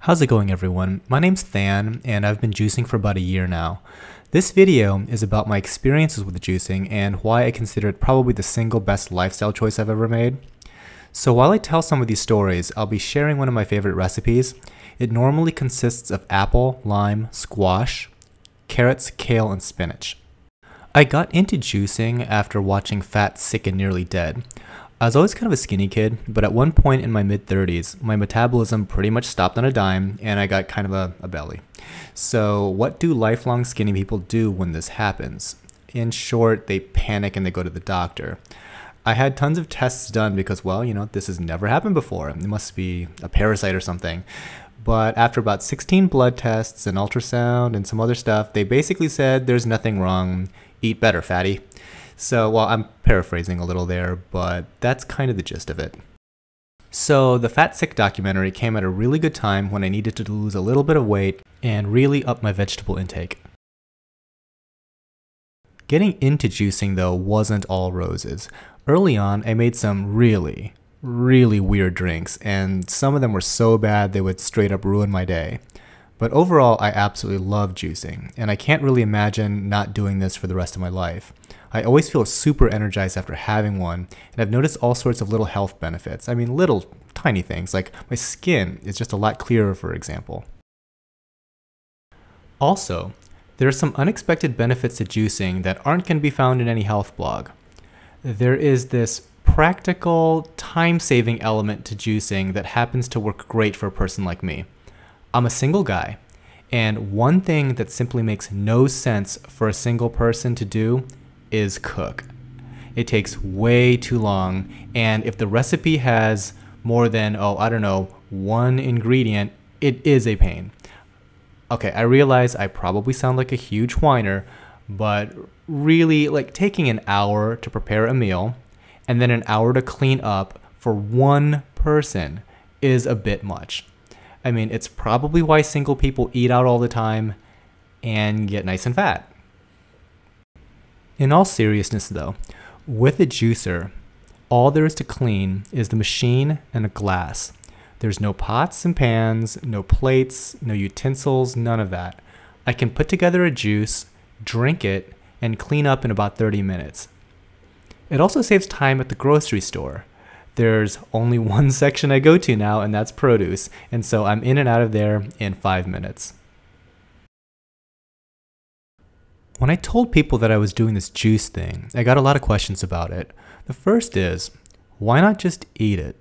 How's it going, everyone? My name's Than, and I've been juicing for about a year now. This video is about my experiences with juicing and why I consider it probably the single best lifestyle choice I've ever made. So while I tell some of these stories, I'll be sharing one of my favorite recipes. It normally consists of apple, lime, squash, carrots, kale, and spinach. I got into juicing after watching Fat, Sick, and Nearly Dead. I was always kind of a skinny kid, but at one point in my mid-30s, my metabolism pretty much stopped on a dime and I got kind of a belly. So what do lifelong skinny people do when this happens? In short, they panic and they go to the doctor. I had tons of tests done because, well, this has never happened before. It must be a parasite or something. But after about 16 blood tests, an ultrasound, and some other stuff, they basically said there's nothing wrong. Eat better, fatty. So, well, I'm paraphrasing a little there, but that's kind of the gist of it. So, the Fat Sick documentary came at a really good time when I needed to lose a little bit of weight and really up my vegetable intake. Getting into juicing, though, wasn't all roses. Early on, I made some really weird drinks, and some of them were so bad they would straight up ruin my day. But overall, I absolutely love juicing, and I can't really imagine not doing this for the rest of my life. I always feel super energized after having one, and I've noticed all sorts of little health benefits. I mean, little tiny things, like my skin is just a lot clearer, for example. Also, there are some unexpected benefits to juicing that aren't going to be found in any health blog. There is this practical, time-saving element to juicing that happens to work great for a person like me. I'm a single guy, and one thing that simply makes no sense for a single person to do is cook. It takes way too long, and if the recipe has more than, one ingredient, it is a pain. Okay, I realize I probably sound like a huge whiner, but really, taking an hour to prepare a meal and then an hour to clean up for one person is a bit much. I mean, it's probably why single people eat out all the time and get nice and fat. In all seriousness though, with a juicer, all there is to clean is the machine and a glass. There's no pots and pans, no plates, no utensils, none of that. I can put together a juice, drink it, and clean up in about 30 minutes. It also saves time at the grocery store. There's only one section I go to now, and that's produce, and so I'm in and out of there in 5 minutes. When I told people that I was doing this juice thing, I got a lot of questions about it. The first is, why not just eat it?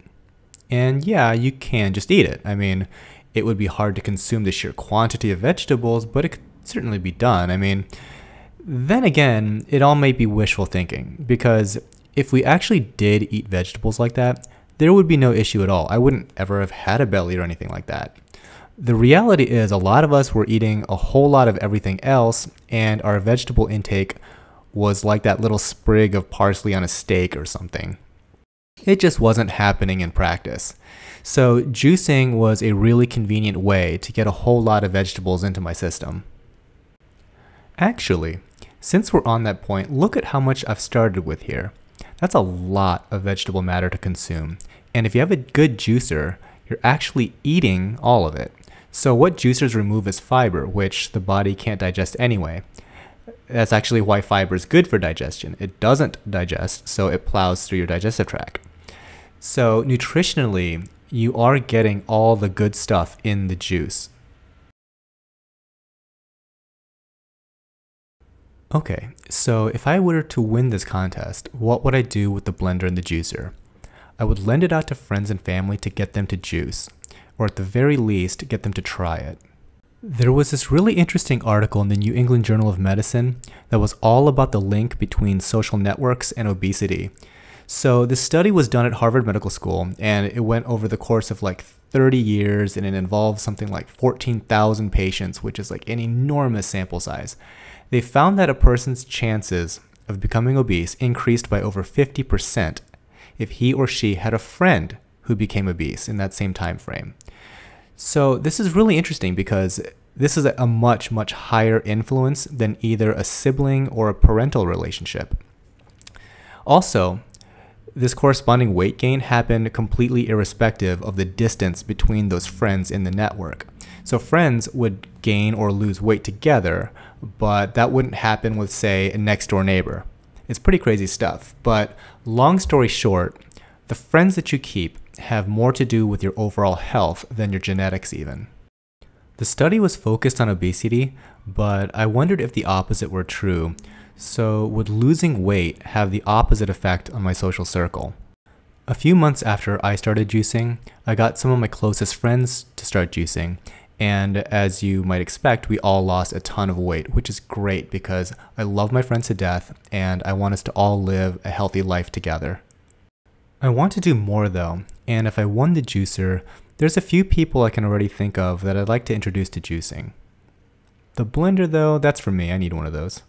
And yeah, you can just eat it. I mean, it would be hard to consume the sheer quantity of vegetables, but it could certainly be done. I mean, then again, it all may be wishful thinking, because if we actually did eat vegetables like that, there would be no issue at all. I wouldn't ever have had a belly or anything like that. The reality is a lot of us were eating a whole lot of everything else, and our vegetable intake was like that little sprig of parsley on a steak or something. It just wasn't happening in practice. So juicing was a really convenient way to get a whole lot of vegetables into my system. Actually, since we're on that point, look at how much I've started with here. That's a lot of vegetable matter to consume. And if you have a good juicer, you're actually eating all of it. So what juicers remove is fiber, which the body can't digest anyway. That's actually why fiber is good for digestion. It doesn't digest, so it plows through your digestive tract. So nutritionally, you are getting all the good stuff in the juice. Okay, so if I were to win this contest, what would I do with the blender and the juicer? I would lend it out to friends and family to get them to juice, or at the very least, get them to try it. There was this really interesting article in the New England Journal of Medicine that was all about the link between social networks and obesity. So the study was done at Harvard Medical School, and it went over the course of 30 years, and it involved something like 14,000 patients, which is an enormous sample size. They found that a person's chances of becoming obese increased by over 50% if he or she had a friend who became obese in that same time frame. So this is really interesting because this is a much higher influence than either a sibling or a parental relationship. Also, This corresponding weight gain happened completely irrespective of the distance between those friends in the network. So friends would gain or lose weight together, but that wouldn't happen with, say, a next door neighbor. It's pretty crazy stuff, but long story short, the friends that you keep have more to do with your overall health than your genetics even. The study was focused on obesity, but I wondered if the opposite were true. So would losing weight have the opposite effect on my social circle? A few months after I started juicing, I got some of my closest friends to start juicing. And as you might expect, we all lost a ton of weight, which is great because I love my friends to death and I want us to all live a healthy life together. I want to do more though, and if I won the juicer, there's a few people I can already think of that I'd like to introduce to juicing. The blender though, that's for me, I need one of those.